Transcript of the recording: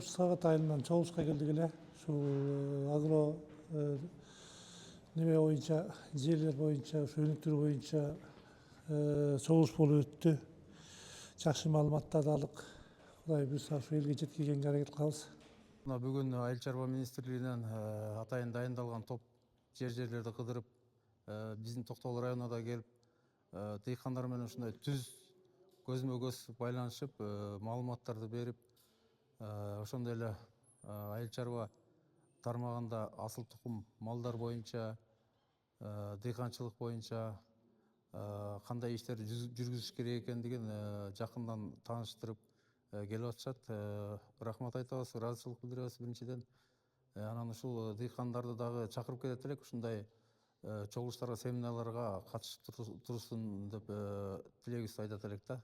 Сағат айылынан чогулушка келдик эле. Ушул агро неме боюнча, жерлер боюнча, ушу өнүктүрүү боюнча чогулуш болуп өттү. Жакшы маалыматтарды алдык. Кудай буюрса ушу элге жеткиргенге аракет кылабыз. Бүгүн Айыл чарба министрлигинен атайын дайындалган топ жерлерди кыдырып, биздин Токтогул районуна да келип, дыйкандар менен ушундай түз көзмө көз байланышып, маалыматтарды берип, ошондой эле айыл чарба тармагында асыл тукум малдар боюнча, дыйканчылык боюнча кандай иштерди жүргүзүш керек экендигин жакындан тааныштырып келип атышат. Рахмат айтабыз, ыраазычылык билдиребиз биринчиден. Анан ушул дыйкандарды дагы чакырып кетет элек, ушундай чогулуштарга, семинарларга катышып турушун деп тилегибизди айтат элек да.